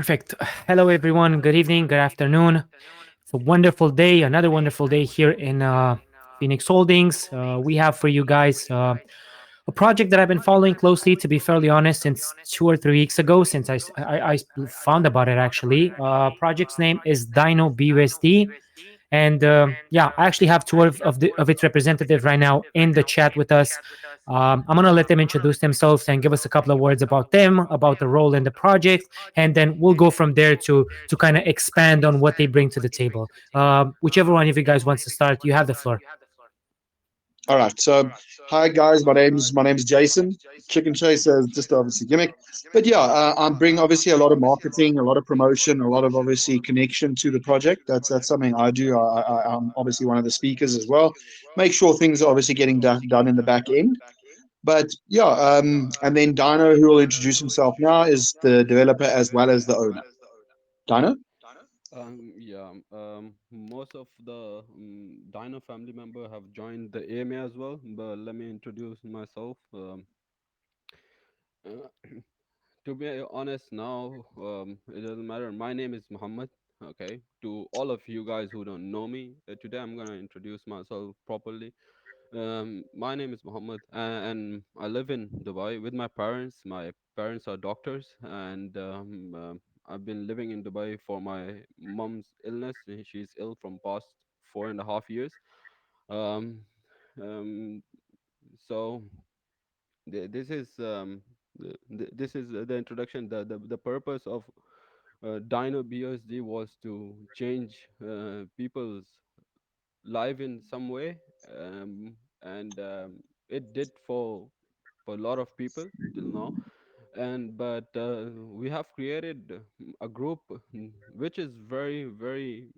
Perfect. Hello, everyone. Good evening. Good afternoon. It's a wonderful day. Another wonderful day here in Phoenix Holdings. We have for you guys a project that I've been following closely, to be fairly honest, since 2 or 3 weeks ago, since I found about it actually. Project's name is Dino BUSD. And yeah, I actually have two of its representatives right now in the chat with us. I'm going to let them introduce themselves and give us a couple of words about them, about the role in the project, and then we'll go from there to kind of expand on what they bring to the table. Whichever one of you guys wants to start, you have the floor. All right. So, hi guys. My name's Jason. Chicken Chaser is just obviously gimmick, but yeah, I'm bringing obviously a lot of marketing, a lot of promotion, a lot of obviously connection to the project. That's something I do. I'm obviously one of the speakers as well. Make sure things are obviously getting done in the back end. But yeah, and then Dino, who will introduce himself now, is the developer as well as the owner. Dino. Most of the Dino family member have joined the AMA as well, but let me introduce myself. Uh, to be honest, now it doesn't matter. My name is Muhammad. Okay, to all of you guys who don't know me, today I'm gonna introduce myself properly. My name is Muhammad, and I live in Dubai with my parents. My parents are doctors, and I've been living in Dubai for my mom's illness. She's ill from past 4.5 years. Um, um, so this is this is the introduction. The purpose of Dino BSD was to change people's life in some way, and it did for a lot of people till now. And but we have created a group which is very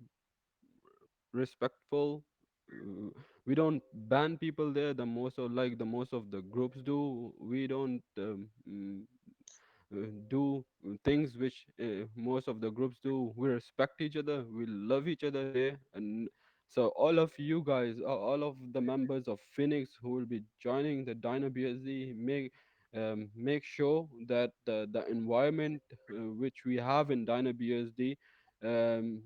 respectful. uh, we don't ban people there the most, or like the most of the groups do. We don't do things which most of the groups do. We respect each other, we love each other there. And so all of you guys, all of the members of Phoenix who will be joining the Dino BSD, make sure that the environment which we have in Dino BSD um,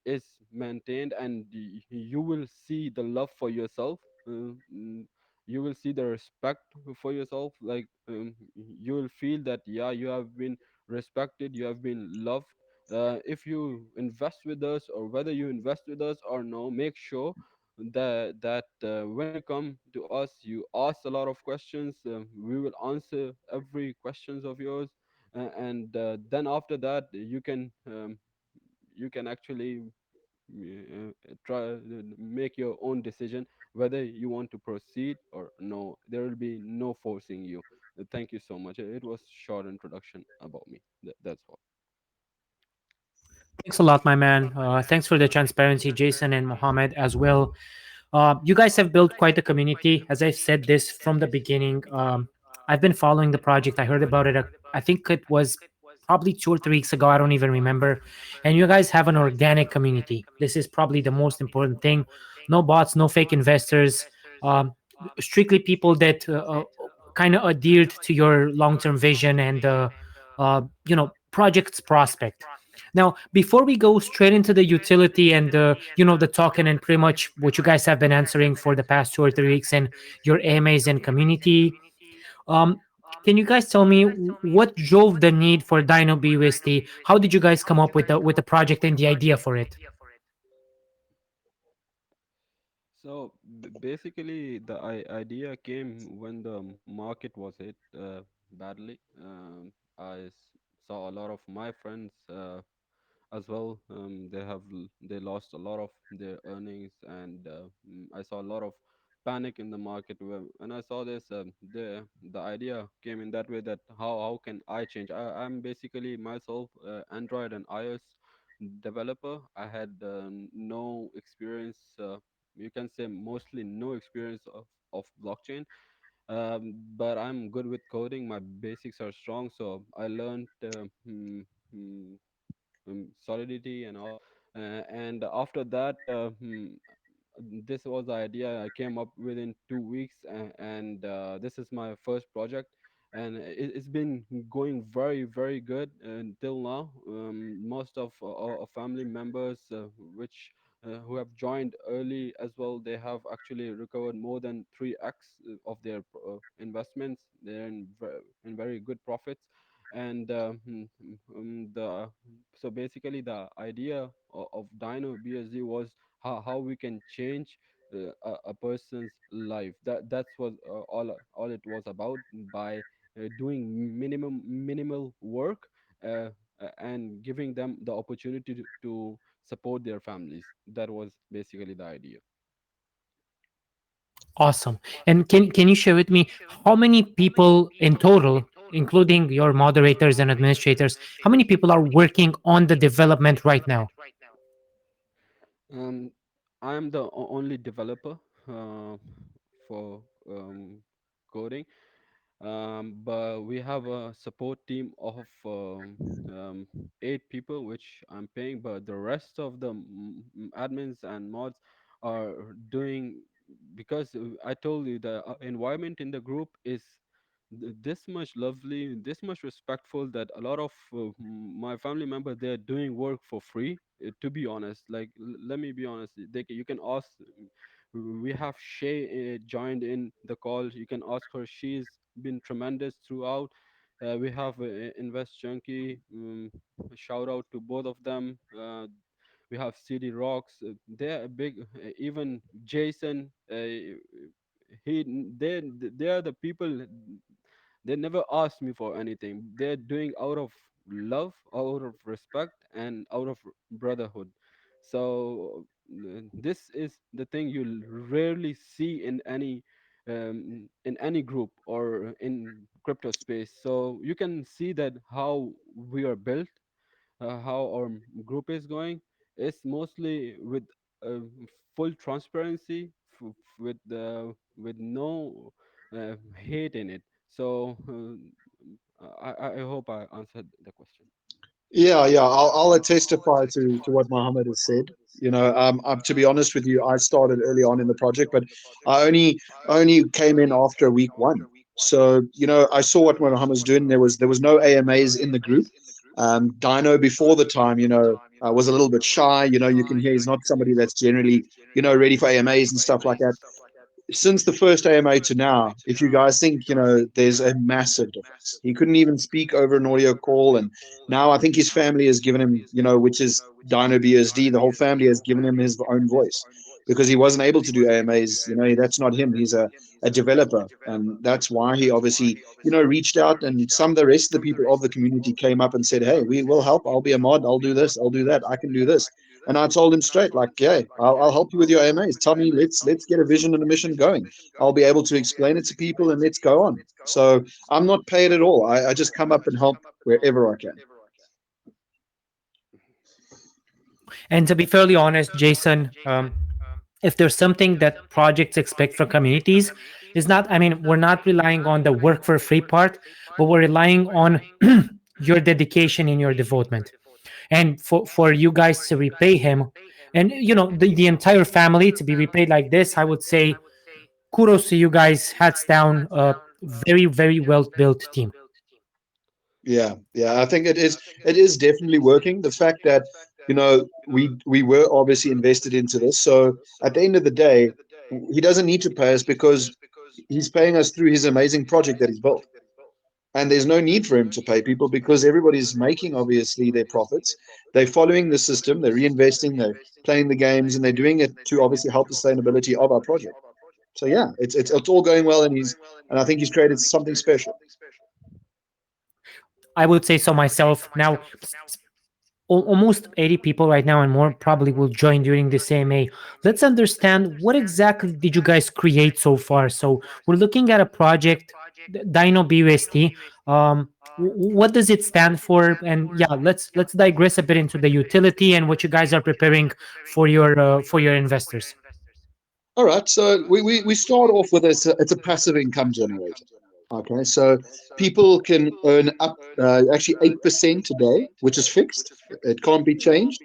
is maintained, and you will see the love for yourself. You will see the respect for yourself. Like you will feel that, yeah, you have been respected, you have been loved. If you invest with us, or whether you invest with us or no, make sure that when you come to us, you ask a lot of questions. We will answer every questions of yours. And then after that, you can actually try make your own decision whether you want to proceed or no. There will be no forcing you. Thank you so much. It was short introduction about me. That's all. Thanks a lot, my man. Thanks for the transparency, Jason and Mohammed, as well. You guys have built quite a community. As I've said this from the beginning, I've been following the project. I heard about it. I think it was probably 2 or 3 weeks ago. I don't even remember. And you guys have an organic community. This is probably the most important thing. No bots, no fake investors. Um, Strictly people that kind of adhered to your long-term vision and project's prospect. Now, before we go straight into the utility and the token and pretty much what you guys have been answering for the past 2 or 3 weeks and your AMAs and community, um, can you guys tell me what drove the need for Dino BUSD? How did you guys come up with the project and the idea for it? So basically, the idea came when the market was hit badly. Saw a lot of my friends as well. They lost a lot of their earnings, and I saw a lot of panic in the market. When I saw this, the idea came in that way, that how can I change? I'm basically myself Android and iOS developer. I had no experience. You can say mostly no experience of blockchain, but I'm good with coding. My basics are strong, so I learned mm, Solidity and all. And after that, this was the idea I came up within 2 weeks, and this is my first project. and it's been going very very good until now. Most of our family members which who have joined early as well, they have actually recovered more than 3x of their investments. They're in very good profits. And the so basically the idea of Dino BSD was how we can change a person's life. That's what all it was about, by doing minimal work, and giving them the opportunity to support their families. That was basically the idea. Awesome. And can you share with me how many people in total, including your moderators and administrators, how many people are working on the development right now? um, I am the only developer for coding. But we have a support team of 8 people, which I'm paying. But the rest of the admins and mods are doing, because I told you the environment in the group is this much lovely, this much respectful, that a lot of my family members, they're doing work for free. To be honest, like let me be honest, you can ask. We have Shay joined in the call. You can ask her. She's been tremendous throughout. We have Invest Junkie. Shout out to both of them. We have CD Rocks. They're a big. Even Jason. They are the people. They never ask me for anything. They're doing out of love, out of respect, and out of brotherhood. So this is the thing you'll rarely see in any group or in crypto space. So you can see that how we are built, how our group is going. It's mostly with uh, full transparency, with no hate in it. So I hope I answered the question. Yeah. I'll testify to what Mohammed has said. To be honest with you, I started early on in the project, but I only came in after week one. So I saw what Mohammed was doing. There was no AMAs in the group. Dino before the time, was a little bit shy. You can hear he's not somebody that's generally ready for AMAs and stuff like that. Since the first AMA to now, if you guys think, there's a massive difference. He couldn't even speak over an audio call. And now I think his family has given him, which is Dino BSD, the whole family has given him his own voice because he wasn't able to do AMAs. That's not him. He's a developer. And that's why he obviously, reached out. And some of the rest of the people of the community came up and said, hey, we will help. I'll be a mod. I'll do this. I'll do that. I can do this. And I told him straight, like, yeah, I'll help you with your AMAs. Tell me, let's get a vision and a mission going. I'll be able to explain it to people and let's go on. So I'm not paid at all. I just come up and help wherever I can. And to be fairly honest, Jason, if there's something that projects expect from communities, is not, I mean, we're not relying on the work for free part, but we're relying on your dedication and your devotement. And for you guys to repay him, and the entire family to be repaid like this, I would say kudos to you guys, hats down. Very very well built team. Yeah. I think it is definitely working. The fact that we were obviously invested into this. So at the end of the day, he doesn't need to pay us because he's paying us through his amazing project that he's built. And there's no need for him to pay people because everybody's making obviously their profits. They're following the system, they're reinvesting, they're playing the games, and they're doing it to obviously help the sustainability of our project. So yeah, it's all going well, and I think he's created something special. I would say so myself. Now, almost 80 people right now and more probably will join during this AMA. Let's understand what exactly did you guys create so far. So we're looking at a project, Dino BUSD. What does it stand for? And yeah, let's digress a bit into the utility and what you guys are preparing for your investors. All right, so we start off with it's a passive income generator. Okay, so people can earn up actually 8% today, which is fixed. It can't be changed.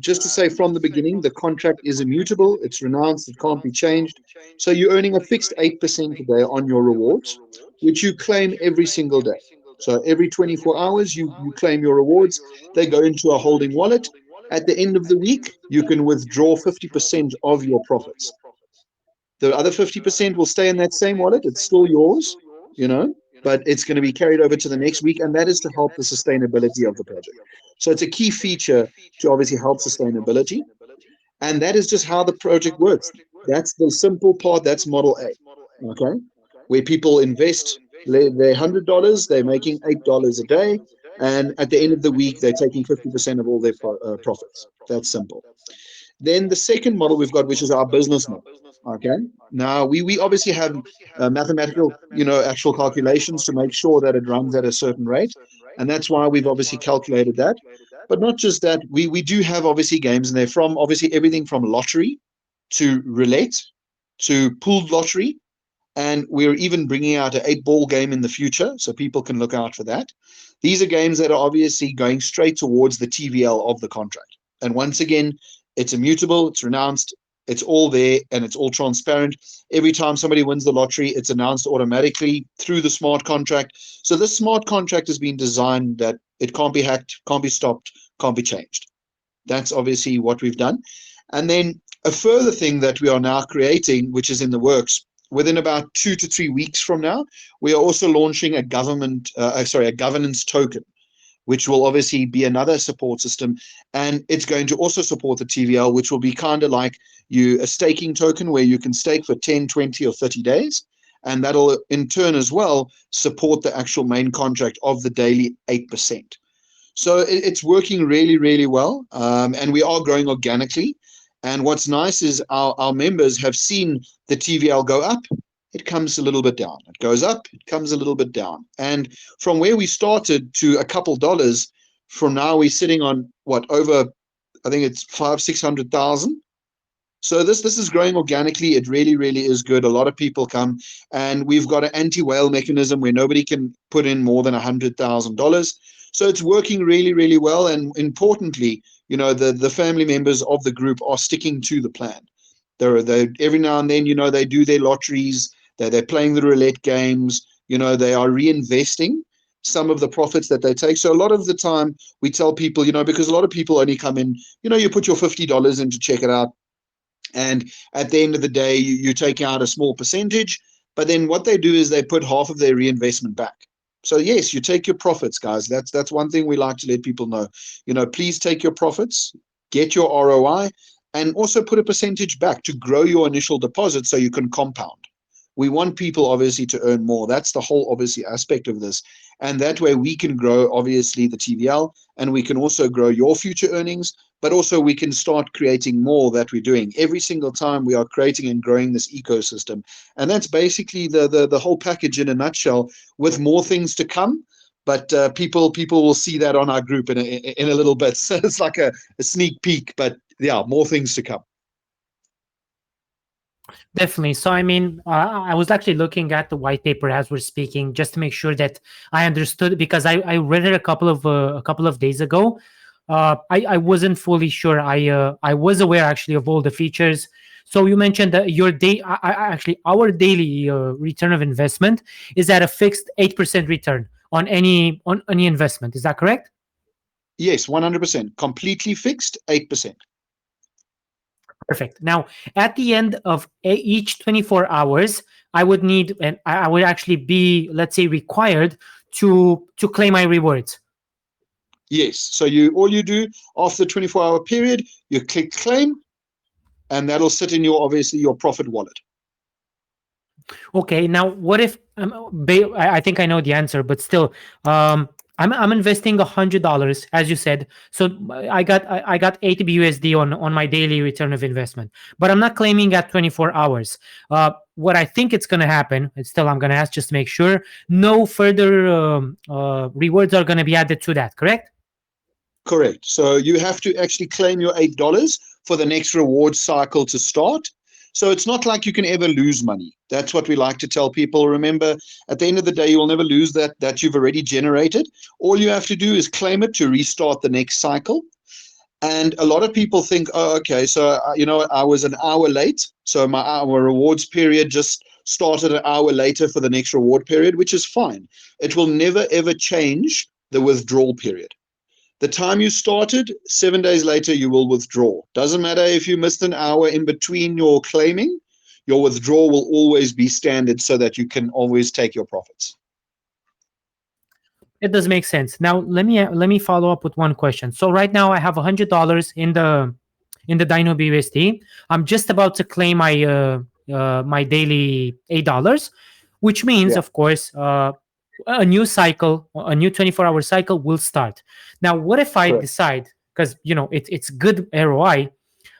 Just to say from the beginning, the contract is immutable, it's renounced, it can't be changed. So you're earning a fixed 8% a day on your rewards, which you claim every single day. So every 24 hours, you claim your rewards. They go into a holding wallet. At the end of the week, you can withdraw 50% of your profits. The other 50% will stay in that same wallet. It's still yours, you know, but it's going to be carried over to the next week. And that is to help the sustainability of the project. So it's a key feature to obviously help sustainability. And that is just how the project works. That's the simple part. That's model A. Okay. Where people invest their $100, they're making $8 a day. And at the end of the week, they're taking 50% of all their profits. That's simple. Then the second model we've got, which is our business model. Okay. Now we obviously have mathematical, actual calculations to make sure that it runs at a certain rate, and that's why we've obviously calculated that. But not just that, we do have obviously games in there from obviously everything from lottery to roulette to pooled lottery, and we're even bringing out an 8-ball game in the future, so people can look out for that. These are games that are obviously going straight towards the TVL of the contract. And once again, it's immutable, it's renounced, it's all there, and it's all transparent. Every time somebody wins the lottery, it's announced automatically through the smart contract. So this smart contract has been designed that it can't be hacked, can't be stopped, can't be changed. That's obviously what we've done. And then a further thing that we are now creating, which is in the works, within about 2 to 3 weeks from now, we are also launching a governance token, which will obviously be another support system. And it's going to also support the TVL, which will be kind of like a staking token where you can stake for 10, 20, or 30 days. And that'll in turn as well support the actual main contract of the daily 8%. So it's working really, really well. And we are growing organically. And what's nice is our members have seen the TVL go up. It comes a little bit down. It goes up, it comes a little bit down. And from where we started to a couple dollars, from now we're sitting on over, I think it's 500,000-600,000. So this is growing organically. It really, really is good. A lot of people come, and we've got an anti-whale mechanism where nobody can put in more than $100,000. So it's working really, really well. And importantly, the family members of the group are sticking to the plan. They're every now and then, they do their lotteries, they're playing the roulette games, they are reinvesting some of the profits that they take. So a lot of the time we tell people, because a lot of people only come in, you put your $50 in to check it out. And at the end of the day, you take out a small percentage, but then what they do is they put half of their reinvestment back. So yes, you take your profits, guys. That's one thing we like to let people know. Please take your profits, get your ROI, and also put a percentage back to grow your initial deposit so you can compound. We want people obviously to earn more. That's the whole obviously aspect of this. And that way we can grow obviously the TVL, and we can also grow your future earnings, but also we can start creating more that we're doing. Every single time we are creating and growing this ecosystem. And that's basically the whole package in a nutshell, with more things to come. But people will see that on our group in a little bit. So it's like a sneak peek, but yeah, more things to come. Definitely. So, I mean, I was actually looking at the white paper as we're speaking, just to make sure that I understood, because I read it a couple of days ago. I wasn't fully sure. I was aware actually of all the features. So you mentioned that actually our daily return of investment is at a fixed 8% return on any investment. Is that correct? Yes, 100%. Completely fixed, 8%. Perfect. Now, at the end of each 24 hours, I would need, and I would actually be, let's say, required to claim my rewards. Yes. So all you do after the 24-hour period, you click claim, and that'll sit in obviously your profit wallet. Okay. Now, what if I think I know the answer, but still, I'm investing $100, as you said. So I got 80 BUSD on my daily return of investment, but I'm not claiming at 24 hours. What I think it's going to happen, and still I'm going to ask just to make sure, no further rewards are going to be added to that. Correct? Correct. So you have to actually claim your $8 for the next reward cycle to start. So it's not like you can ever lose money. That's what we like to tell people. Remember, at the end of the day, you will never lose that you've already generated. All you have to do is claim it to restart the next cycle. And a lot of people think, oh, okay, so I was an hour late, so my hour rewards period just started an hour later for the next reward period, which is fine. It will never ever change the withdrawal period. The time you started, 7 days later, you will withdraw. Doesn't matter if you missed an hour in between your claiming, your withdrawal will always be standard so that you can always take your profits. It does make sense. Now let me follow up with one question. So right now I have $100 in the Dino BUSD. I'm just about to claim my daily $8, which means, Yeah, of course, a new cycle, a new 24-hour cycle will start. Now, what if I correct. decide, because it's good ROI?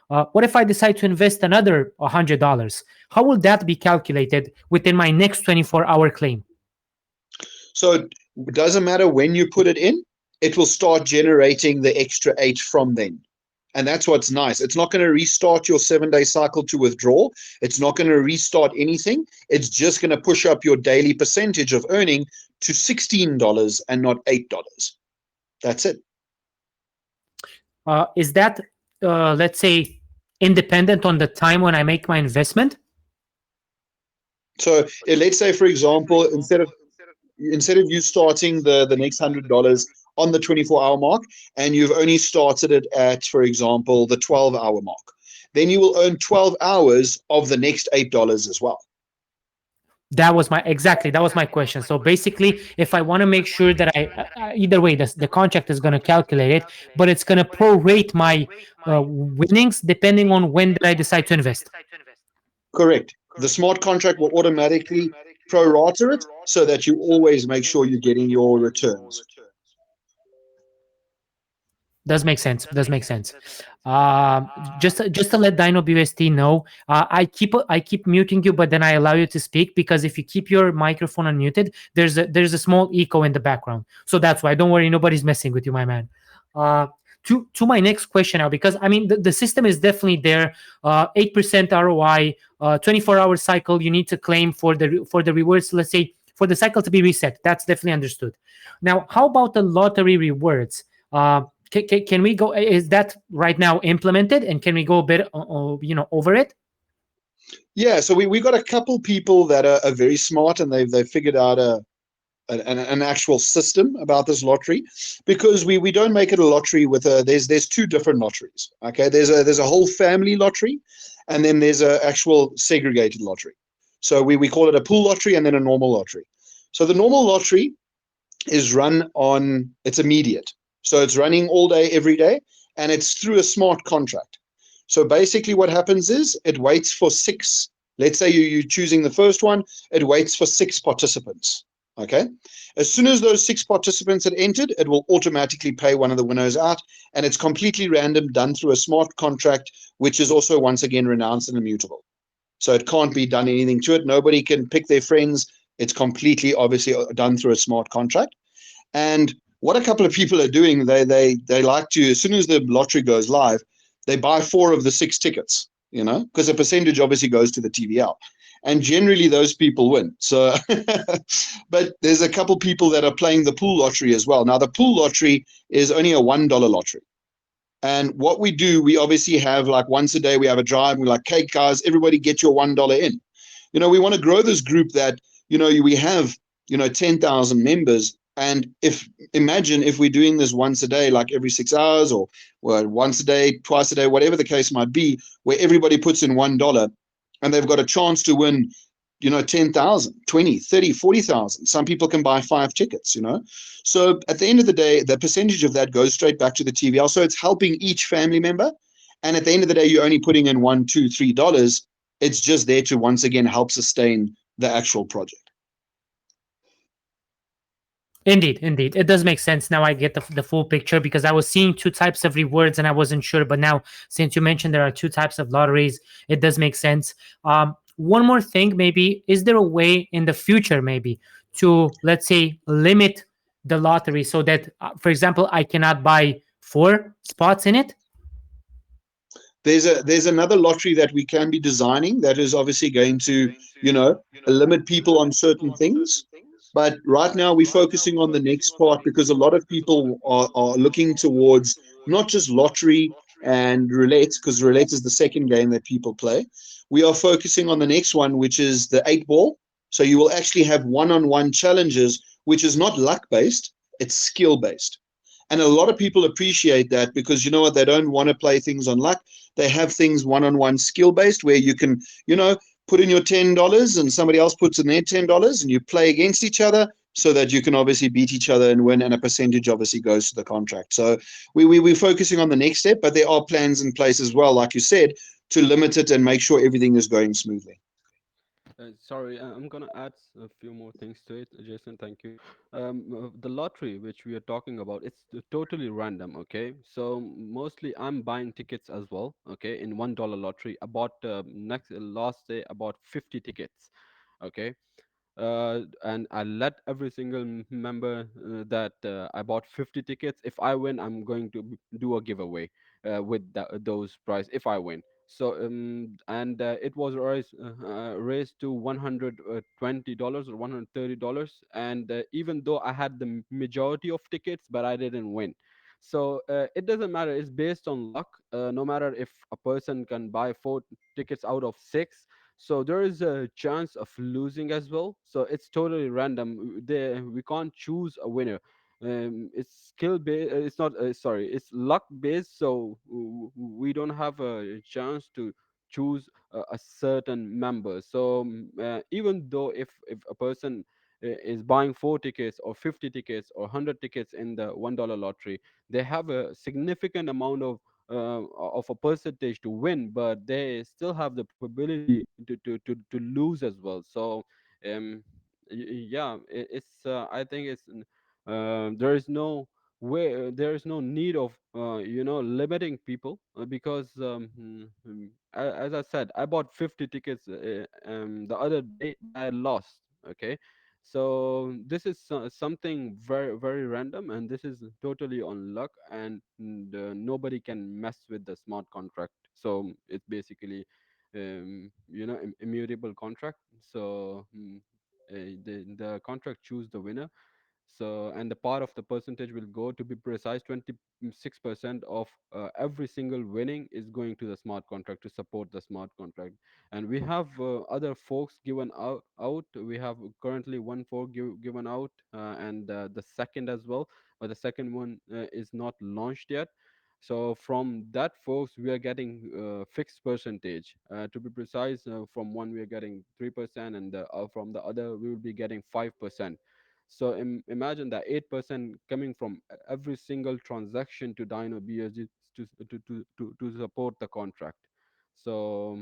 What if I decide to invest another $100? How will that be calculated within my next 24-hour claim? So it doesn't matter when you put it in, it will start generating the extra eight from then. And that's what's nice. It's not going to restart your 7 day cycle to withdraw. It's not going to restart anything. It's just going to push up your daily percentage of earning to $16 and not $8. That's it. Is that, let's say, independent on the time when I make my investment? So let's say, for example, instead of you starting the next $100 on the 24-hour mark, and you've only started it at, for example, the 12-hour mark, then you will earn 12 hours of the next $8 as well. That was my question. So basically, if I want to make sure that either way, the contract is going to calculate it, but it's going to prorate my winnings depending on when that I decide to invest. Correct. The smart contract will automatically prorate it so that you always make sure you're getting your returns. Does make sense. Does make sense. Just to let Dino BUSD know, I keep muting you, but then I allow you to speak because if you keep your microphone unmuted, there's a small echo in the background. So that's why. Don't worry, nobody's messing with you, my man. Uh, to my next question now, because I mean the system is definitely there. 8% ROI, 24-hour cycle. You need to claim for the rewards. Let's say for the cycle to be reset. That's definitely understood. Now, how about the lottery rewards? Can we go? Is that right now implemented, and can we go a bit, over it? Yeah, so we got a couple people that are very smart, and they've figured out an actual system about this lottery, because we don't make it a lottery with there's two different lotteries. Okay, there's a whole family lottery, and then there's a actual segregated lottery. So we call it a pool lottery and then a normal lottery. So the normal lottery is run on, it's immediate. So it's running all day, every day, and it's through a smart contract. So basically what happens is it waits for six, let's say you're choosing the first one, it waits for six participants. Okay. As soon as those six participants had entered, it will automatically pay one of the winners out, and it's completely random, done through a smart contract, which is also once again renounced and immutable. So it can't be done anything to it. Nobody can pick their friends. It's completely obviously done through a smart contract. And what a couple of people are doing, they like to, as soon as the lottery goes live, they buy four of the six tickets, because a percentage obviously goes to the TVL. And generally those people win. So, but there's a couple people that are playing the pool lottery as well. Now, the pool lottery is only a $1 lottery. And what we do, we obviously have, like, once a day, we have a drive. We're like, hey, guys, everybody get your $1 in. We want to grow this group that, we have, 10,000 members. And imagine if we're doing this once a day, like every 6 hours, or once a day, twice a day, whatever the case might be, where everybody puts in $1 and they've got a chance to win, 10,000, 20, 30, 40,000. Some people can buy 5 tickets, So at the end of the day, the percentage of that goes straight back to the TVL. So it's helping each family member. And at the end of the day, you're only putting in $1, $2, $3. It's just there to once again help sustain the actual project. Indeed, it does make sense. Now I get the full picture because I was seeing two types of rewards and I wasn't sure. But now, since you mentioned there are two types of lotteries, it does make sense. One more thing, maybe, is there a way in the future, maybe, to, let's say, limit the lottery so that, for example, I cannot buy 4 spots in it? There's another lottery that we can be designing that is obviously going to, limit people on certain things. But right now we're focusing on the next part, because a lot of people are looking towards not just lottery and roulette, because roulette is the second game that people play. We are focusing on the next one, which is the 8 ball. So you will actually have one-on-one challenges, which is not luck based, it's skill based. And a lot of people appreciate that because you know what, they don't want to play things on luck. They have things one-on-one skill based where you can, put in your $10 and somebody else puts in their $10 and you play against each other so that you can obviously beat each other and win, and a percentage obviously goes to the contract. So we're focusing on the next step, but there are plans in place as well, like you said, to limit it and make sure everything is going smoothly. Sorry, I'm gonna add a few more things to it, Jason. Thank you. The lottery, which we are talking about, it's totally random. Okay, so mostly I'm buying tickets as well. Okay, in $1 lottery, I bought next last day about 50 tickets. Okay, and I let every single member that I bought 50 tickets. If I win, I'm going to do a giveaway with those prize if I win. So and it was raised to $120 or $130, and even though I had the majority of tickets, but I didn't win. So it doesn't matter. It's based on luck. No matter if a person can buy four tickets out of six, so there is a chance of losing as well. So it's totally random. We can't choose a winner. It's skill based. It's not. Sorry, it's luck based. So we don't have a chance to choose a certain member. So even though if a person is buying four tickets or 50 tickets or 100 tickets in the $1 lottery, they have a significant amount of a percentage to win, but they still have the probability to lose as well. So um yeah, it's I think it's there is no way, there is no need of limiting people, because as I said, I bought 50 tickets the other day, but I lost. Okay, so this is something very very random, and this is totally on luck, and nobody can mess with the smart contract. So it's basically immutable contract. So the contract choose the winner. So and the part of the percentage will go, to be precise, 26% of every single winning is going to the smart contract to support the smart contract. And we have other forks given out. We have currently one fork given out, and the second as well, but the second one is not launched yet. So from that folks, we are getting fixed percentage. To be precise, from one we are getting 3%, and from the other we will be getting 5%. So imagine that 8% coming from every single transaction to Dino BSD to support the contract. So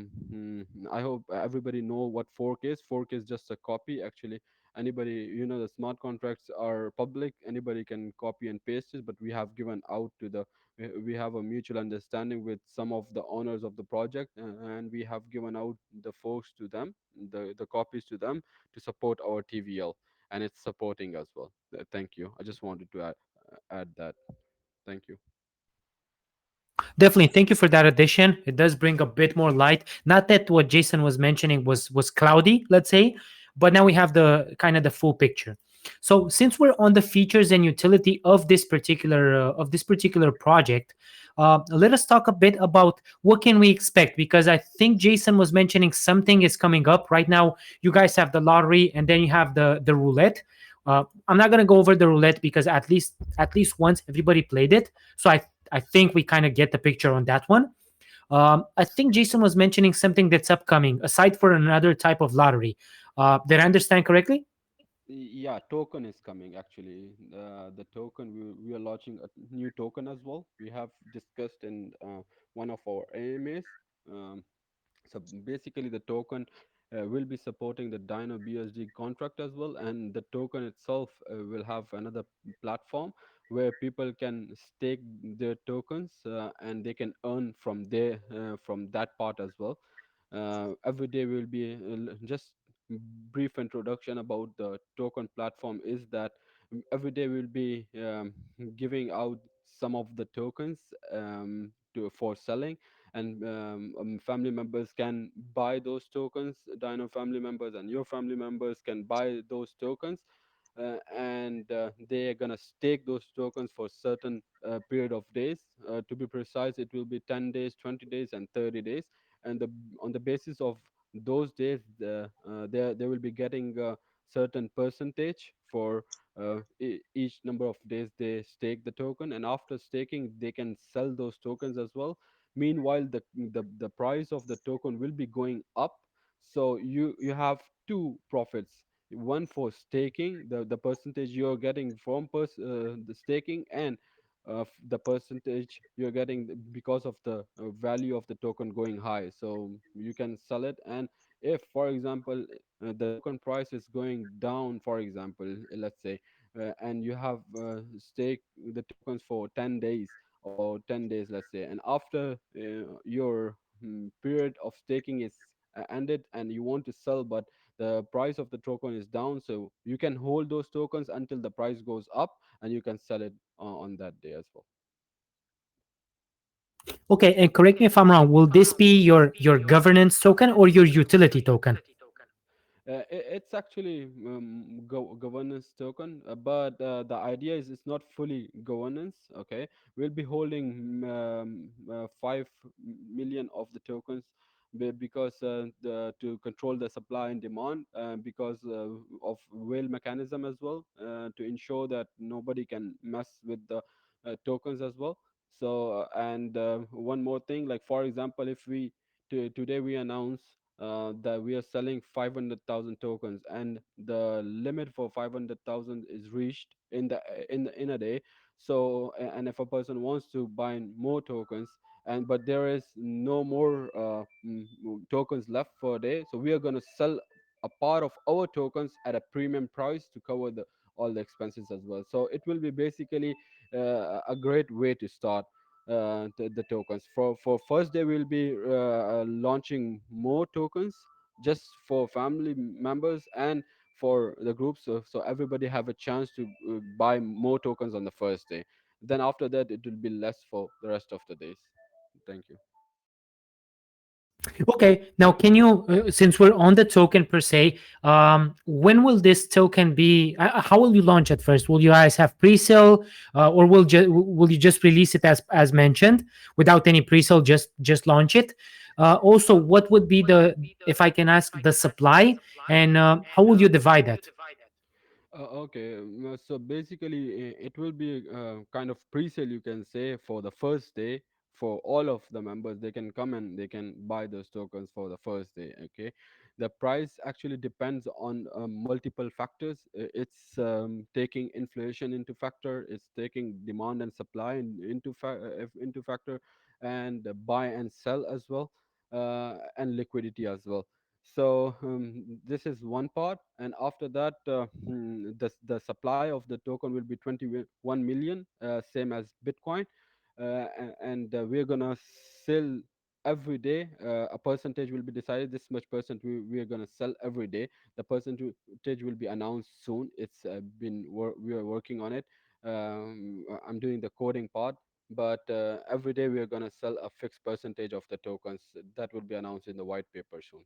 I hope everybody know what fork is. Fork is just a copy. Actually, anybody, the smart contracts are public. Anybody can copy and paste it. But we have given out to the we have a mutual understanding with some of the owners of the project, and we have given out the forks to them, the copies to them, to support our TVL, and it's supporting as well. Thank you. I just wanted to add that. Thank you. Definitely, thank you for that addition. It does bring a bit more light. Not that what Jason was mentioning was cloudy, let's say, but now we have the kind of the full picture. So since we're on the features and utility of this particular project, let us talk a bit about what can we expect, because I think Jason was mentioning something is coming up right now. You guys have the lottery, and then you have the roulette. I'm not gonna go over the roulette because at least once everybody played it. So I think we kind of get the picture on that one. I think Jason was mentioning something that's upcoming aside for another type of lottery. Did I understand correctly? Yeah, token is coming actually. The token, we are launching a new token as well. We have discussed in one of our AMAs. Um, So basically, the token will be supporting the Dino BUSD contract as well, and the token itself will have another platform where people can stake their tokens, and they can earn from there, from that part as well. Every day will be just brief introduction about the token platform is that every day we'll be giving out some of the tokens for selling, and family members can buy those tokens. Dino family members and your family members can buy those tokens, and they're gonna stake those tokens for certain period of days. To be precise, it will be 10 days, 20 days, and 30 days. And on the basis of those days, they will be getting a certain percentage for each number of days they stake the token. And after staking, they can sell those tokens as well. Meanwhile, the price of the token will be going up. So you have two profits: one for staking, the percentage you're getting from the staking, and the percentage you're getting because of the value of the token going high. So you can sell it. And if, for example, the token price is going down, for example, let's say, and you have stake the tokens for 10 days or 10 days, let's say, and after your period of staking is ended and you want to sell, but the price of the token is down, so you can hold those tokens until the price goes up, and you can sell it on that day as well. Okay, and correct me if I'm wrong. Will this be your governance token or your utility token? It's actually governance token, but the idea is it's not fully governance. Okay, we'll be holding 5 million of the tokens because to control the supply and demand, because of whale mechanism as well, to ensure that nobody can mess with the tokens as well. So and one more thing, like for example, if we today we announce that we are selling 500,000 tokens, and the limit for 500,000 is reached in a day. So and if a person wants to buy more tokens, and but there is no more tokens left for a day, so we are going to sell a part of our tokens at a premium price to cover the all the expenses as well. So it will be basically a great way to start the tokens. For first day, we'll be launching more tokens just for family members and for the group, so everybody have a chance to buy more tokens on the first day. Then after that, it will be less for the rest of the days. Thank you. Okay, now can you, since we're on the token per se, when will this token be? How will you launch it first? Will you guys have pre-sale, or will you just release it as mentioned without any pre-sale? Just launch it. Also, what would be the, if I can ask, the supply, and how will you divide that? Okay, so basically, it will be kind of pre-sale, you can say, for the first day. For all of the members, they can come and they can buy those tokens for the first day. Okay, the price actually depends on multiple factors. It's taking inflation into factor. It's taking demand and supply into factor, and buy and sell as well, and liquidity as well. So this is one part, and after that, the supply of the token will be 21 million, same as Bitcoin, and we're gonna sell every day. A percentage will be decided. This much percent we are gonna sell every day. The percentage will be announced soon. It's we are working on it. I'm doing the coding part, but every day we are gonna sell a fixed percentage of the tokens. That will be announced in the white paper soon.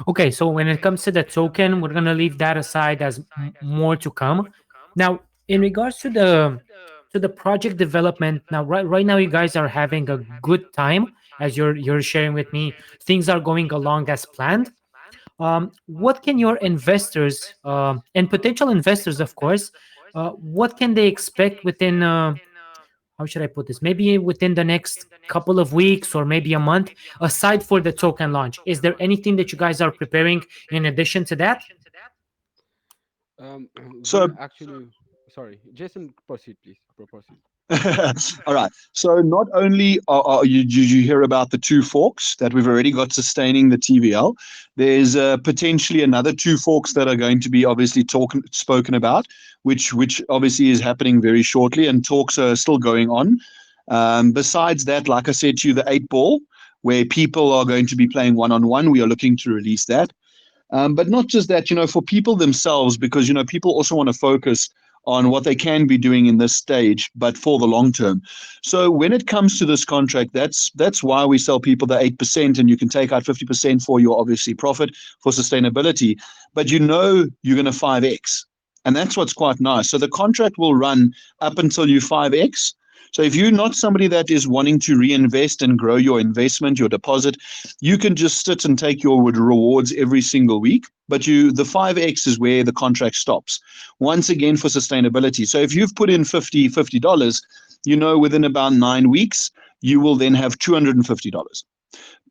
Okay, so when it comes to the token, we're gonna leave that aside as more to come. Now, in regards to the project development, now right now you guys are having a good time, as you're sharing with me. Things are going along as planned. What can your investors and potential investors, of course, what can they expect within? How should I put this? Maybe within the next couple of weeks or maybe a month, aside for the token launch. Is there anything that you guys are preparing in addition to that? We So actually, sorry, Jason, proceed, please. Proceed. all right. So not only are you did you hear about the two forks that we've already got sustaining the TVL, there's potentially another two forks that are going to be obviously spoken about, which obviously is happening very shortly, and talks are still going on. Besides that, like I said to you, the 8 ball, where people are going to be playing one-on-one, we are looking to release that. But not just that, for people themselves, because people also want to focus on what they can be doing in this stage, but for the long term. So when it comes to this contract, that's why we sell people the 8%, and you can take out 50% for your obviously profit for sustainability, but you know you're going to 5x. And that's what's quite nice. So the contract will run up until you 5x. So if you're not somebody that is wanting to reinvest and grow your investment, your deposit, you can just sit and take your rewards every single week. But the 5x is where the contract stops. Once again, for sustainability. So if you've put in $50, you know within about 9 weeks, you will then have $250.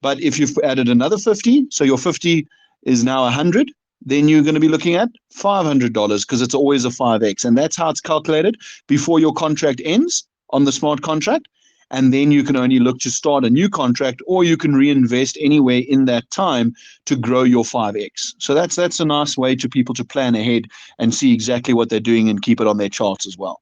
But if you've added another 50, so your 50 is now 100, then you're going to be looking at $500 because it's always a 5x. And that's how it's calculated before your contract ends on the smart contract. And then you can only look to start a new contract, or you can reinvest anywhere in that time to grow your 5x. So that's a nice way to people to plan ahead and see exactly what they're doing and keep it on their charts as well.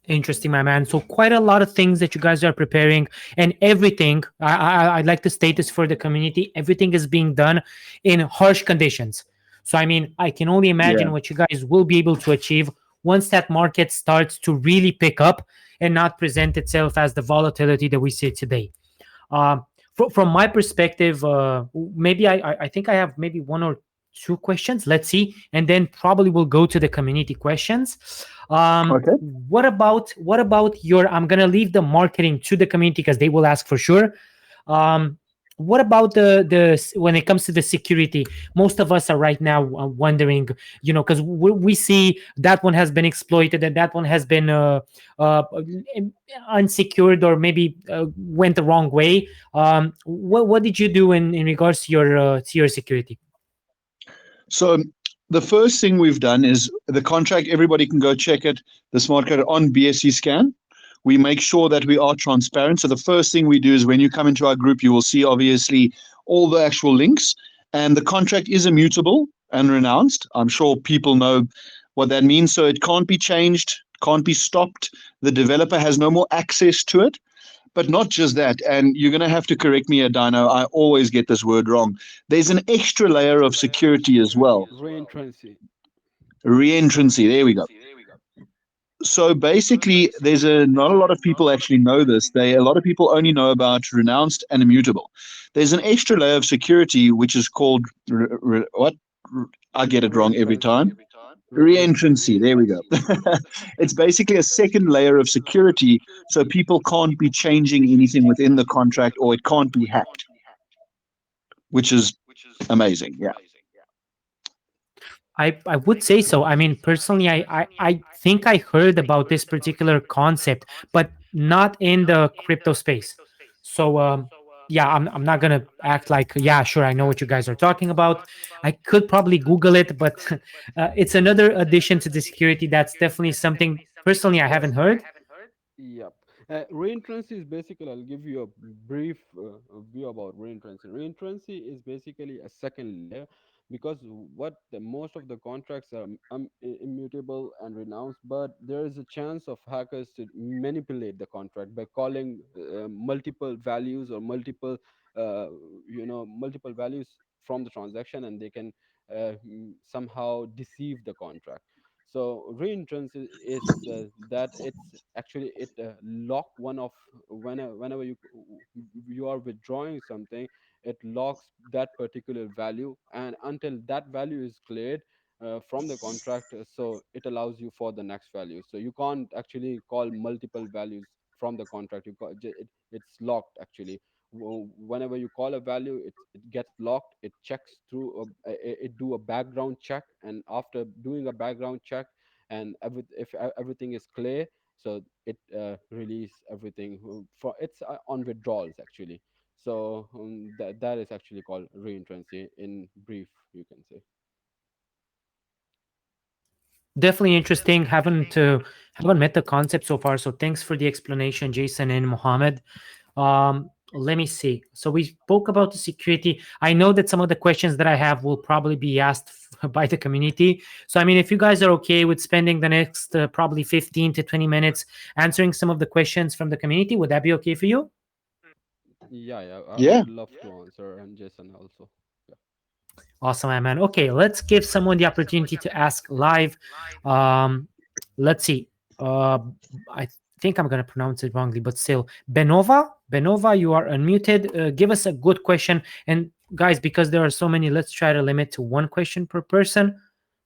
Interesting, my man. So quite a lot of things that you guys are preparing, and everything. I'd like to state this for the community. Everything is being done in harsh conditions. So I mean, I can only Yeah. imagine what you guys will be able to achieve once that market starts to really pick up and not present itself as the volatility that we see today. Um, from my perspective, maybe I think I have maybe one or two questions. Let's see, and then probably we'll go to the community questions. Okay. What about your? I'm gonna leave the marketing to the community because they will ask for sure. Um, what about when it comes to the security? Most of us are right now wondering, because we see that one has been exploited and that one has been uh, unsecured or maybe went the wrong way. What did you do in regards to your security? So the first thing we've done is the contract, everybody can go check it, the smart code on BSC scan. We make sure that we are transparent. So the first thing we do is when you come into our group, you will see obviously all the actual links, and the contract is immutable and renounced. I'm sure people know what that means. So it can't be changed, can't be stopped. The developer has no more access to it. But not just that, and you're going to have to correct me, Dino. I always get this word wrong. There's an extra layer of security as well. Reentrancy. Reentrancy. There we go. So basically, not a lot of people actually know this. A lot of people only know about renounced and immutable. There's an extra layer of security which is called what? I get it wrong every Reentrancy. time. Reentrancy. Reentrancy. There we go. It's basically a second layer of security, so people can't be changing anything within the contract, or it can't be hacked, which is amazing. Yeah. I would say so. I mean, personally, I think I heard about this particular concept, but not in the crypto space. So, yeah, I'm not going to act like, yeah, sure, I know what you guys are talking about. I could probably Google it, but it's another addition to the security. That's definitely something, personally, I haven't heard. Yep. Reentrancy is basically, I'll give you a brief view about reentrancy. Reentrancy is basically a second layer because most of the contracts are immutable and renounced, but there is a chance of hackers to manipulate the contract by calling multiple values or uh, multiple values from the transaction, and they can somehow deceive the contract. So reentrance is that it's actually it lock one of whenever you are withdrawing something, it locks that particular value, and until that value is cleared from the contract, so it allows you for the next value. So you can't actually call multiple values from the contract. It's locked actually. Whenever you call a value, it gets locked. It checks through it do a background check, and after doing a background check, and if everything is clear, so it release everything for it's on withdrawals actually. So that is actually called reentrancy in brief, you can say. Definitely interesting. Haven't met the concept so far. So thanks for the explanation, Jason and Mohammed. Let me see. So we spoke about the security. I know that some of the questions that I have will probably be asked by the community. So I mean, if you guys are okay with spending the next probably 15 to 20 minutes answering some of the questions from the community, would that be okay for you? Yeah, I Yeah. would love to answer, and Jason also. Yeah. Awesome, my man. Okay, let's give someone the opportunity to ask live. Um, let's see. I think I'm going to pronounce it wrongly, but still, Benova, you are unmuted. Give us a good question. And guys, because there are so many, let's try to limit to one question per person.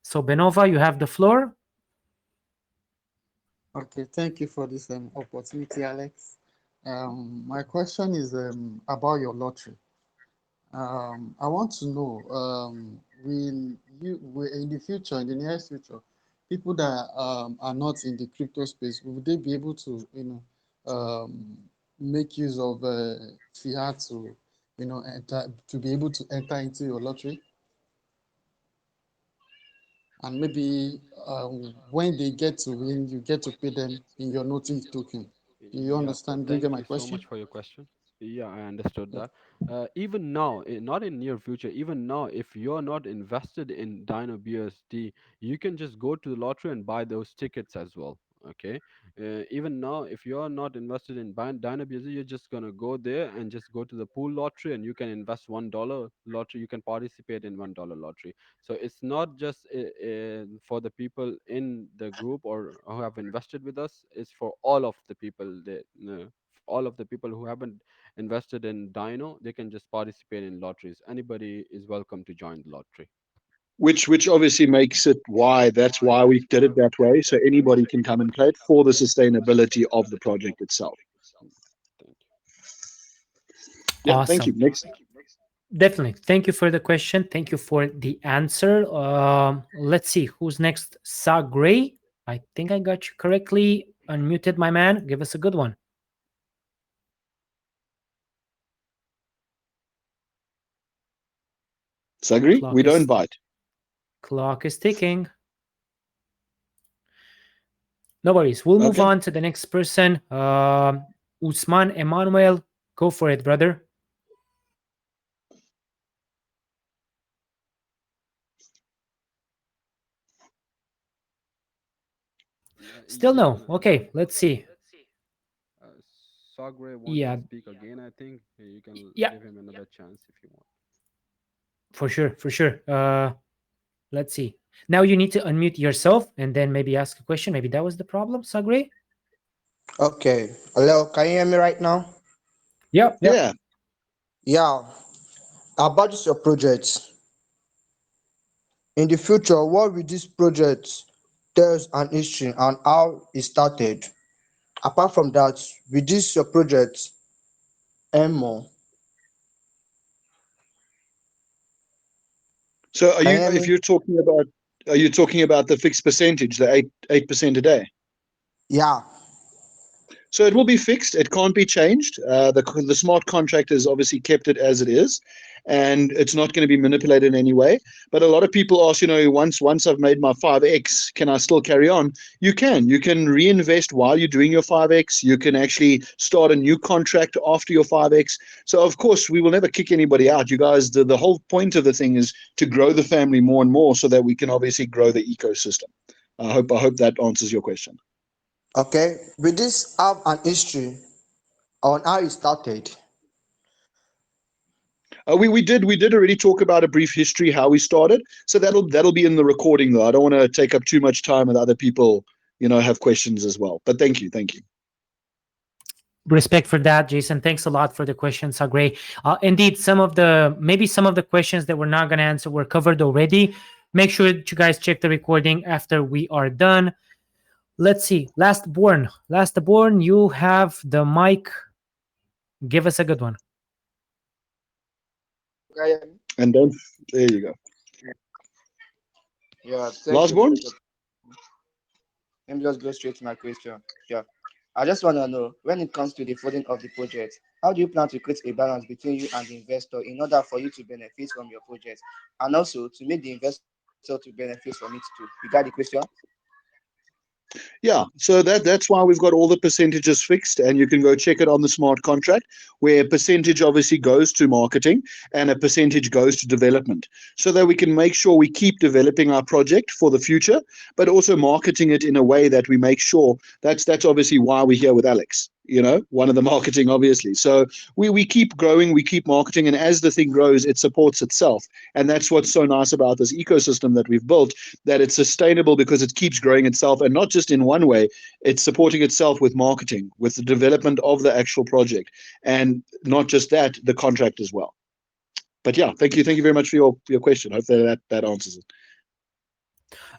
So, Benova, you have the floor. Okay, thank you for this opportunity, Alex. My question is about your lottery. I want to know, will in the future, in the nearest future, people that are not in the crypto space, will they be able to, make use of fiat to, enter to be able to enter into your lottery? And maybe when they get to win, you get to pay them in your native token. Do you Yeah, understand? Do you get thank my you so question? much for your question. Yeah, I understood Yeah. that. Even now, not in near future, even now, if you're not invested in Dino BUSD, you can just go to the lottery and buy those tickets as well. Okay. Even now, if you're not invested in Dino BUSD, you're just gonna go there and just go to the pool lottery, and you can invest $1 lottery. You can participate in $1 lottery. So it's not just for the people in the group or who have invested with us. It's for all of the people that all of the people who haven't invested in Dino, they can just participate in lotteries. Anybody is welcome to join the lottery. Which obviously makes it why that's why we did it that way, so anybody can come and play it for the sustainability of the project itself. Mm, thank Yeah, thank you. Awesome. Next. Definitely. Thank you for the question. Thank you for the answer. Let's see who's next. Sa Gray. I think I got you correctly. Unmuted, my man. Give us a good one. Sagri, we Clock don't is bite. clock is ticking. No worries. We'll move Okay. on to the next person. Usman Emmanuel. Go for it, brother. Still you're no. gonna Okay, let's see. uh, Sagre want to Yeah, speak again. I think you can yeah, give him another chance if you want. for sure, for sure. Let's see. Now you need to unmute yourself and then maybe ask a question. Maybe that was the problem, Sagre. Okay. Hello, can you hear me right now? Yep, yep. Yeah. Yeah. About this your project. In the future, what will this project tell us an history and how it started? Apart from that, will this your project earn more? So are Can you you hear if me? you're talking about are you talking about the fixed percentage, the 8% a day? Yeah. So it will be fixed. It can't be changed. The smart contract has obviously kept it as it is, and it's not going to be manipulated in any way. But a lot of people ask, once I've made my 5x, can I still carry on? You can. You can reinvest while you're doing your 5x. You can actually start a new contract after your 5x. So of course we will never kick anybody out. You guys, the whole point of the thing is to grow the family more and more, so that we can obviously grow the ecosystem. I hope that answers your question. Okay. Will this have an history on how it started? We did already talk about a brief history how we started, so that'll be in the recording though. I don't want to take up too much time with other people, have questions as well. But thank you. Respect for that, Jason. Thanks a lot for the question, Sagre. Indeed, some of the questions that we're not going to answer were covered already. Make sure that you guys check the recording after we are done. Let's see. Last born, you have the mic. Give us a good one. Can you hear me? And don't there you go. Yeah, thank Last you for born. the. Let me just go straight to my question. Yeah. I just want to know when it comes to the funding of the project, how do you plan to create a balance between you and the investor in order for you to benefit from your project and also to make the investor to benefit from it too? You got the question? Yeah, so that's why we've got all the percentages fixed, and you can go check it on the smart contract, where a percentage obviously goes to marketing and a percentage goes to development, so that we can make sure we keep developing our project for the future, but also marketing it in a way that we make sure that's obviously why we're here with Alex. one of the marketing, obviously. So we keep growing, we keep marketing, and as the thing grows, it supports itself. And that's what's so nice about this ecosystem that we've built, that it's sustainable because it keeps growing itself, and not just in one way, it's supporting itself with marketing, with the development of the actual project, and not just that, the contract as well. But yeah, thank you very much for your question. Hopefully that answers it.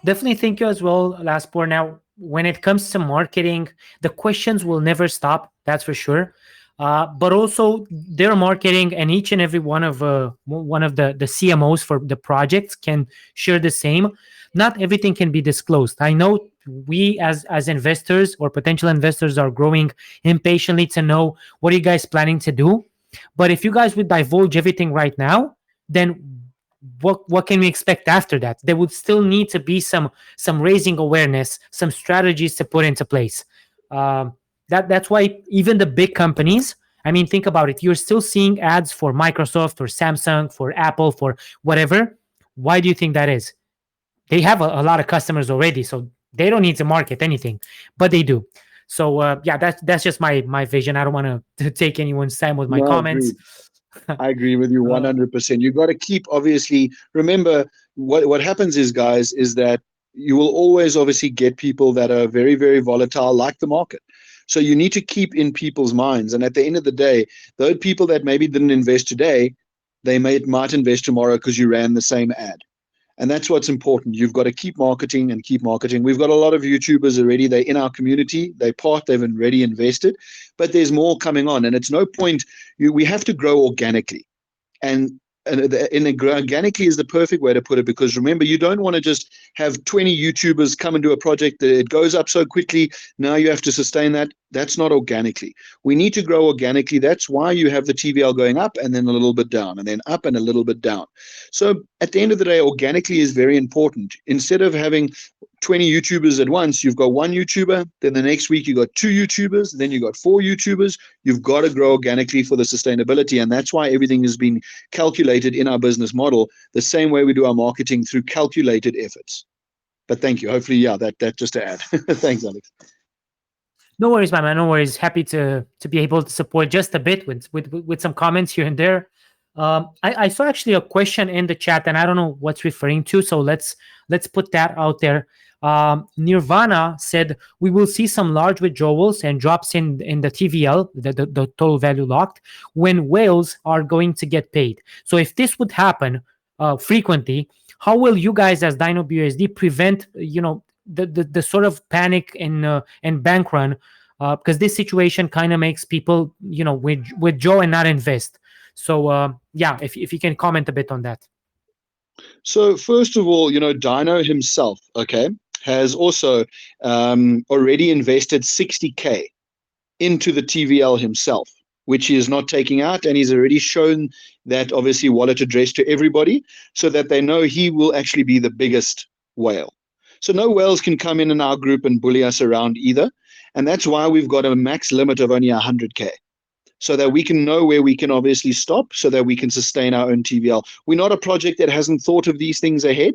Definitely thank you as well, Laspor. Now, when it comes to marketing, the questions will never stop. That's for sure. But also, their marketing and each and every one of the CMOs for the projects can share the same. Not everything can be disclosed. I know we as investors or potential investors are growing impatiently to know what are you guys planning to do. But if you guys would divulge everything right now, then what can we expect after that? There would still need to be some raising awareness, some strategies to put into place. Um, that's why even the big companies. I mean, think about it. You're still seeing ads for Microsoft, for Samsung, for Apple, for whatever. Why do you think that is? They have a lot of customers already, so they don't need to market anything, but they do. So yeah, that's just my vision. I don't want to take anyone's time with my No, I comments. agree. I agree with you uh, 100%. You've got to keep, obviously, remember what happens is, guys, is that you will always obviously get people that are very, very volatile, like the market. So you need to keep in people's minds. And at the end of the day, those people that maybe didn't invest today, they might invest tomorrow because you ran the same ad. And that's what's important. You've got to keep marketing and keep marketing. We've got a lot of YouTubers already. They're in our community. They've already invested, but there's more coming on. And it's no point. We have to grow organically. And organically is the perfect way to put it, because remember, you don't want to just have 20 YouTubers come and do a project that it goes up so quickly. Now you have to sustain that. That's not organically. We need to grow organically. That's why you have the TVL going up and then a little bit down and then up and a little bit down. So at the end of the day, organically is very important. Instead of having 20 YouTubers at once, you've got one YouTuber, then the next week you got two YouTubers, then you got four YouTubers. You've got to grow organically for the sustainability. And that's why everything has been calculated in our business model, the same way we do our marketing, through calculated efforts. But thank you. Hopefully, yeah, that just to add. Thanks, Alex. No worries, my man. No worries. Happy to be able to support just a bit with some comments here and there. I saw actually a question in the chat, and I don't know what's referring to. So let's put that out there. Nirvana said we will see some large withdrawals and drops in the TVL, the total value locked, when whales are going to get paid. So if this would happen frequently, how will you guys as Dino BUSD prevent the sort of panic and bank run, because this situation kind of makes people withdraw and not invest. So yeah, if you can comment a bit on that. So first of all, Dino himself, okay, has also already invested 60K into the TVL himself, which he is not taking out. And he's already shown that, obviously, wallet address to everybody, so that they know he will actually be the biggest whale. So no whales can come in our group and bully us around either. And that's why we've got a max limit of only 100K, so that we can know where we can obviously stop, so that we can sustain our own TVL. We're not a project that hasn't thought of these things ahead.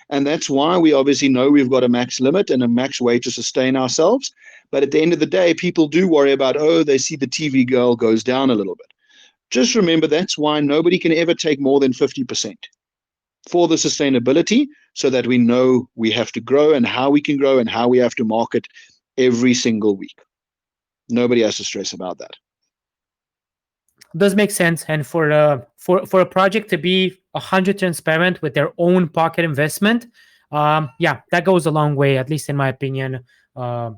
And that's why we obviously know we've got a max limit and a max way to sustain ourselves. But at the end of the day, people do worry about, oh, they see the TV girl goes down a little bit. Just remember, that's why nobody can ever take more than 50% for the sustainability, so that we know we have to grow and how we can grow and how we have to market every single week. Nobody has to stress about that. Does make sense. And for a project to be 100 transparent with their own pocket investment, yeah, that goes a long way, at least in my opinion. uh,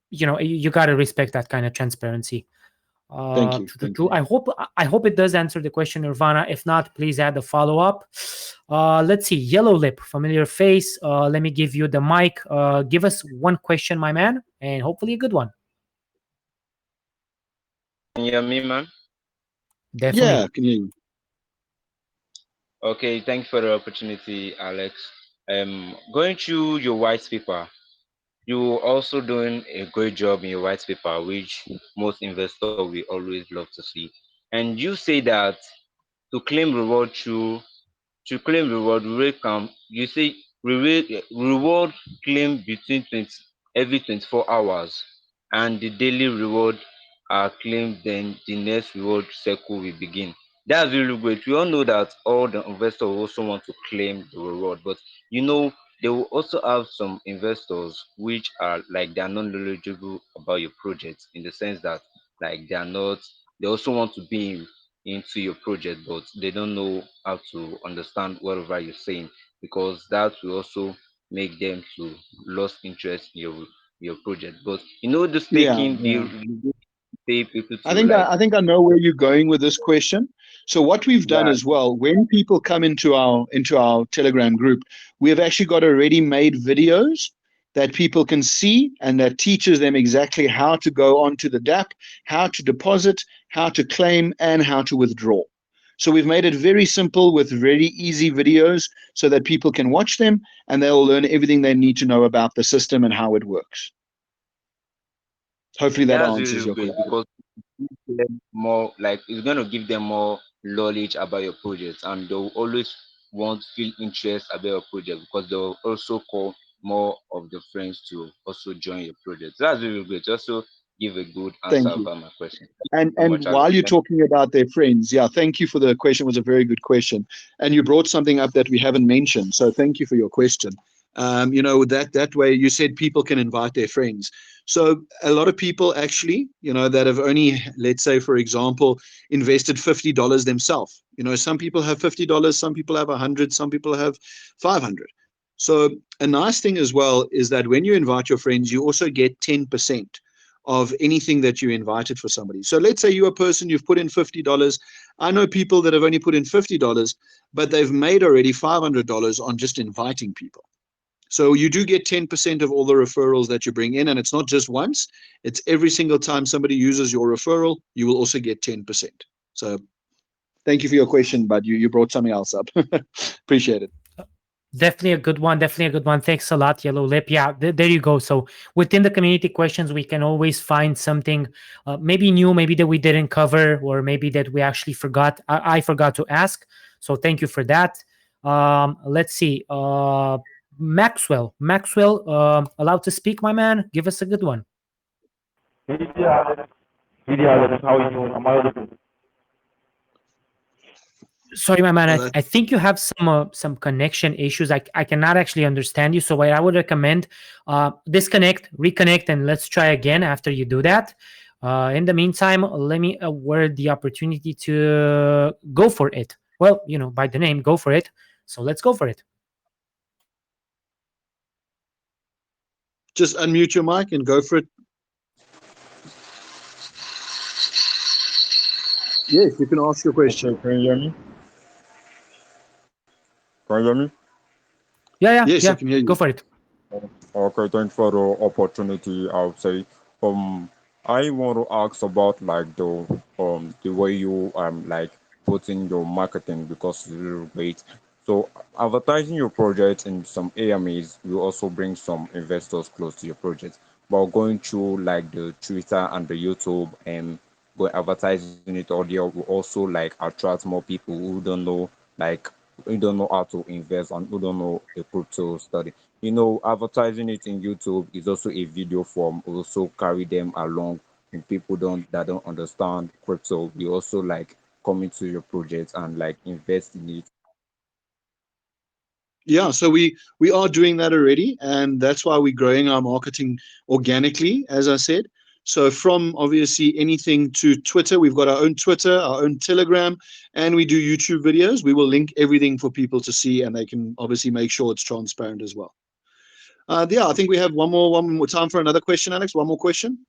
you got to respect that kind of transparency. Thank you. Thank you. I hope it does answer the question, Nirvana. If not, please add the follow-up. Let's see. Yellow lip, familiar face. Let me give you the mic. Give us one question, my man, and hopefully a good one. Can you hear me, man? Yeah, Definitely. can you? Okay, thanks for the opportunity, Alex. Going through your white paper, you also doing a great job in your white paper, which most investors will always love to see. And you say that to claim reward reward come. You say reward claim between 20 every 24 hours, and the daily reward are claimed, then the next reward cycle will begin. That's really great. We all know that all the investors also want to claim the reward, but you know, they will also have some investors which are like they are not knowledgeable about your project in the sense that like they are not, they also want to be into your project, but they don't know how to understand whatever you're saying, because that will also make them to lose interest in your project. But you know, the Yeah, staking, yeah. you pay people I to think like. I, I think I know where you're going with this question. So what we've done Yeah, as well, when people come into our Telegram group, we have actually got already made videos that people can see and that teaches them exactly how to go onto the DApp, how to deposit, how to claim, and how to withdraw. So we've made it very simple with very easy videos so that people can watch them and they'll learn everything they need to know about the system and how it works. Hopefully that that's answers really your great question. because them more like it's going to give them more knowledge about your project, and they'll always want feel interest about your project because they'll also call more of the friends to also join your project. That's really great. Also give a good answer Thank you. about my question. Thank And you so and much, while Alex. you're talking about their friends, yeah, thank you for the question. It was a very good question, and you brought something up that we haven't mentioned. So thank you for your question. That way you said people can invite their friends. So a lot of people actually, that have only, let's say, for example, invested $50 themselves. Some people have $50, some people have 100, some people have 500. So a nice thing as well is that when you invite your friends, you also get 10% of anything that you invited for somebody. So let's say you're a person, you've put in $50. I know people that have only put in $50, but they've made already $500 on just inviting people. So you do get 10% of all the referrals that you bring in, and it's not just once, it's every single time somebody uses your referral, you will also get 10%. So thank you for your question, but you brought something else up. Appreciate it. Definitely a good one. Definitely a good one. Thanks a lot, Yellow Lip. Yeah, there you go. So within the community questions, we can always find something maybe new, maybe that we didn't cover, or maybe that we actually forgot. I forgot to ask. So thank you for that. Let's see. Maxwell, allowed to speak, my man. Give us a good one. Hey, Alex. Hey, Alex. How are you doing? Am I audible? Sorry, my man. Oh, I think you have some connection issues. I cannot actually understand you. So what I would recommend, disconnect, reconnect, and let's try again after you do that. In the meantime, let me award the opportunity to go for it. Well, by the name, go for it. So let's go for it. just unmute your mic and go for it. Yes, you can ask your question. Okay, can you hear me? Can you hear me? Yeah, yeah, Yes, I yeah. can hear Go you. for it. Okay, thanks for the opportunity. I would say, um, I want to ask about like the way you like put in your marketing because it's really great. So advertising your project in some AMAs will also bring some investors close to your project. But going through like the Twitter and the YouTube and go advertising it audio will also like attract more people who don't know like who don't know how to invest and who don't know a crypto study. Advertising it in YouTube is also a video form, also carry them along. And people don't understand crypto, we also like come into your project and like invest in it. Yeah, so we are doing that already, and that's why we're growing our marketing organically, as I said. So from obviously anything to Twitter, we've got our own Twitter, our own Telegram, and we do YouTube videos. We will link everything for people to see, and they can obviously make sure it's transparent as well. Yeah, I think we have one more time for another question, Alex. One more question.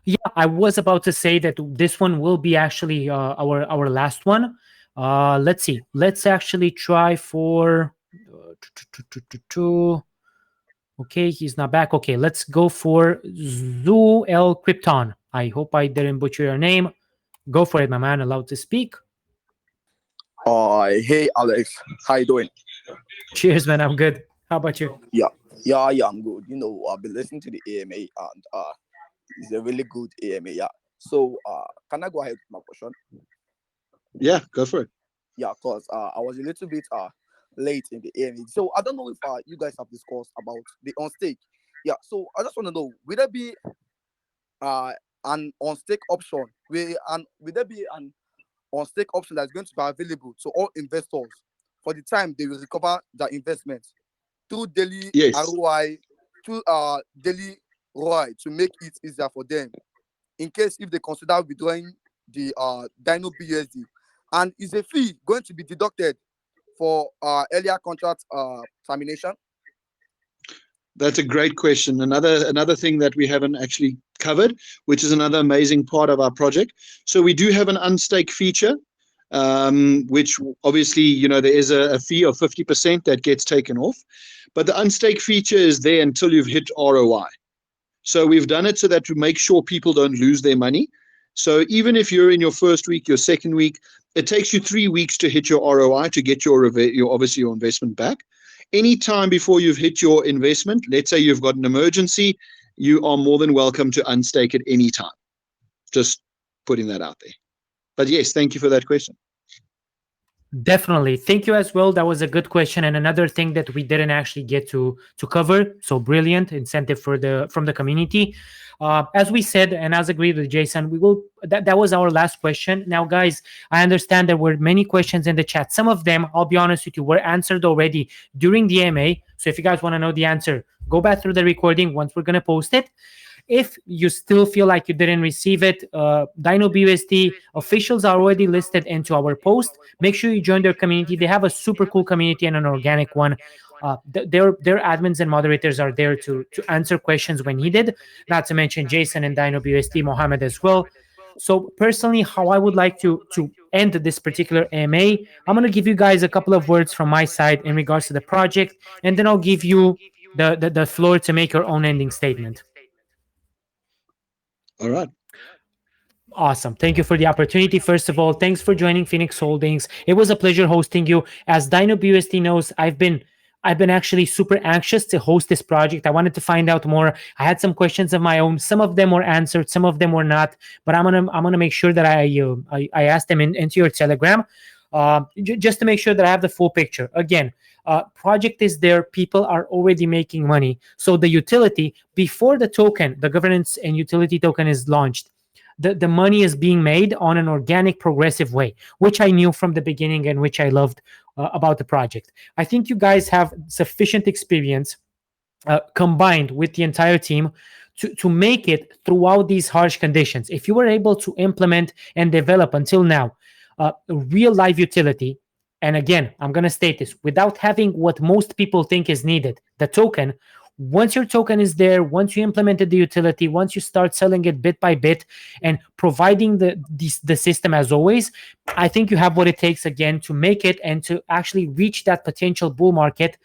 Yeah, I was about to say that this one will be actually our last one. Let's see. Let's actually try for. Okay, he's not back. Okay, let's go for Zoo El Krypton. I hope I didn't butcher your name. Go for it, my man. Allowed to speak. Hey Alex, how you doing? Cheers, man. I'm good. How about you? Yeah, yeah, I'm good. I've been listening to the AMA and it's a really good AMA. Yeah. So can I go ahead with my question? Yeah, go for it. Yeah, cause I was a little bit late in the AMA, so I don't know if you guys have discussed about the on stake. Yeah. So I just want to know, will there be an on stake option, will there be an on stake option that's going to be available to all investors for the time they will recover their investment through daily Yes, ROI, through daily ROI, to make it easier for them in case if they consider withdrawing the Dino BUSD? And is a fee going to be deducted for earlier contract termination? that's a great question. Another thing that we haven't actually covered, which is another amazing part of our project. So we do have an unstake feature, which obviously, there is a fee of 50% that gets taken off, but the unstake feature is there until you've hit ROI. So we've done it so that to make sure people don't lose their money. So even if you're in your first week, your second week, it takes you 3 weeks to hit your ROI to get your obviously your investment back. Any time before you've hit your investment, let's say you've got an emergency, you are more than welcome to unstake at any time. Just putting that out there. But yes, thank you for that question. Definitely. Thank you as well. That was a good question. And another thing that we didn't actually get to cover. So brilliant incentive for the from the community. As we said, and as agreed with Jason, we will that was our last question. Now, guys, I understand there were many questions in the chat. Some of them, I'll be honest with you, were answered already during the AMA. So if you guys want to know the answer, go back through the recording once we're gonna post it. If you still feel like you didn't receive it, Dino BUSD officials are already listed into our post. Make sure you join their community. They have a super cool community and an organic one. Their admins and moderators are there to answer questions when needed. Not to mention Jason and Dino BUSD, Mohammed as well. So personally, how I would like to end this particular AMA, I'm gonna give you guys a couple of words from my side in regards to the project, and then I'll give you the floor to make your own ending statement. All right. Awesome. Thank you for the opportunity. First of all, thanks for joining Phoenix Holdings. It was a pleasure hosting you. As Dino BUSD knows, I've been actually super anxious to host this project. I wanted to find out more. I had some questions of my own. Some of them were answered, some of them were not. But I'm gonna make sure that I asked them into your Telegram, just to make sure that I have the full picture. Again, project is there. People are already making money. So the utility before the token, the governance and utility token is launched, the money is being made on an organic, progressive way, which I knew from the beginning and which I loved about the project. I think you guys have sufficient experience combined with the entire team to make it throughout these harsh conditions. If you were able to implement and develop until now real life utility, and again, I'm going to state this without having what most people think is needed, the token. Once your token is there, once you implemented the utility, once you start selling it bit by bit and providing the system as always, I think you have what it takes again to make it and to actually reach that potential bull market.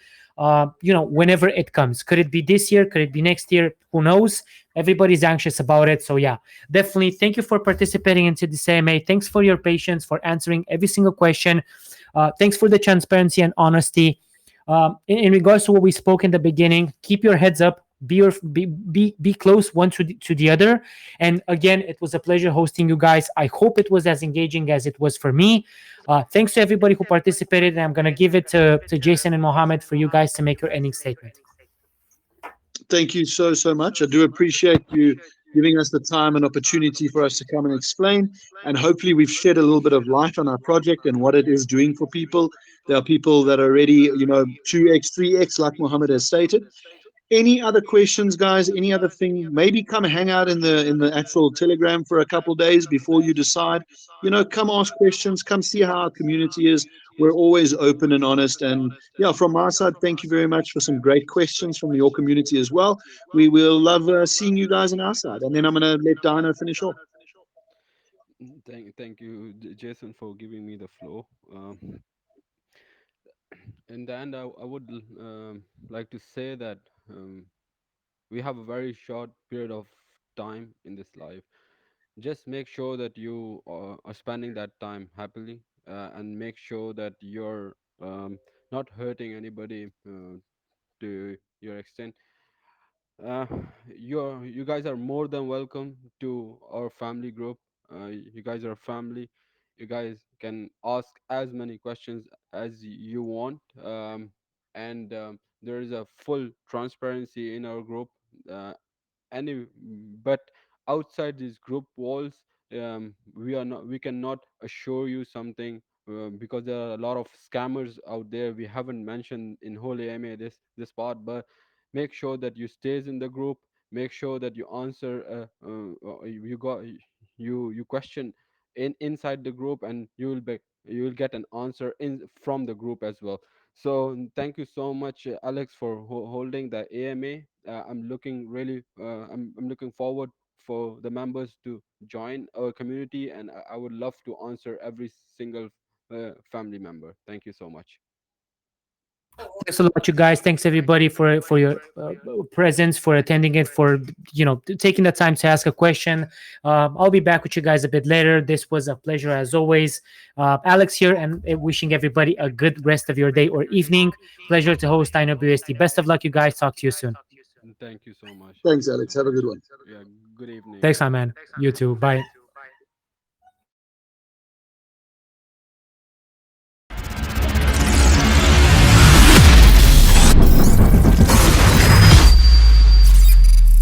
Whenever it comes, could it be this year, could it be next year, who knows? Everybody's anxious about it. So yeah, definitely thank you for participating into this AMA. Thanks for your patience, for answering every single question. Thanks for the transparency and honesty. In regards to what we spoke in the beginning, keep your heads up, be close one to the other. And again, it was a pleasure hosting you guys. I hope it was as engaging as it was for me. Thanks to everybody who participated, and I'm going to give it to Jason and Mohammed for you guys to make your ending statement. Thank you so much. I do appreciate you giving us the time and opportunity for us to come and explain. And hopefully, we've shed a little bit of light on our project and what it is doing for people. There are people that are already, 2x, 3x, like Mohammed has stated. Any other questions, guys? Any other thing? Maybe come hang out in the actual Telegram for a couple of days before you decide. Come ask questions. Come see how our community is. We're always open and honest. And yeah, from my side, thank you very much for some great questions from your community as well. We will love seeing you guys on our side. And then I'm gonna let Dino finish off. Thank you, Jason, for giving me the floor. In the end, I would like to say that we have a very short period of time in this life. Just make sure that you are spending that time happily, and make sure that you're not hurting anybody to your extent. uh, you guys are more than welcome to our family group. You guys are family. You guys can ask as many questions as you want, and there is a full transparency in our group. uh, any but outside these group walls, we cannot assure you something, because there are a lot of scammers out there. We haven't mentioned in whole AMA this part, but make sure that you stays in the group. Make sure that you answer, you got you question inside the group, and you will get an answer in from the group as well. So thank you so much, Alex, for holding the AMA. I'm looking forward for the members to join our community, and I would love to answer every single family member. Thank you so much. Thanks a lot, you guys. Thanks everybody for your presence, for attending it, for taking the time to ask a question. I'll be back with you guys a bit later. This was a pleasure as always. Alex here, and wishing everybody a good rest of your day or evening. Pleasure to host INWSD. Best of luck, you guys. Talk to you soon. Thank you so much. Thanks, Thank you Alex. so Have a much. good one. Yeah, good evening. Thanks, my man. You too. Bye.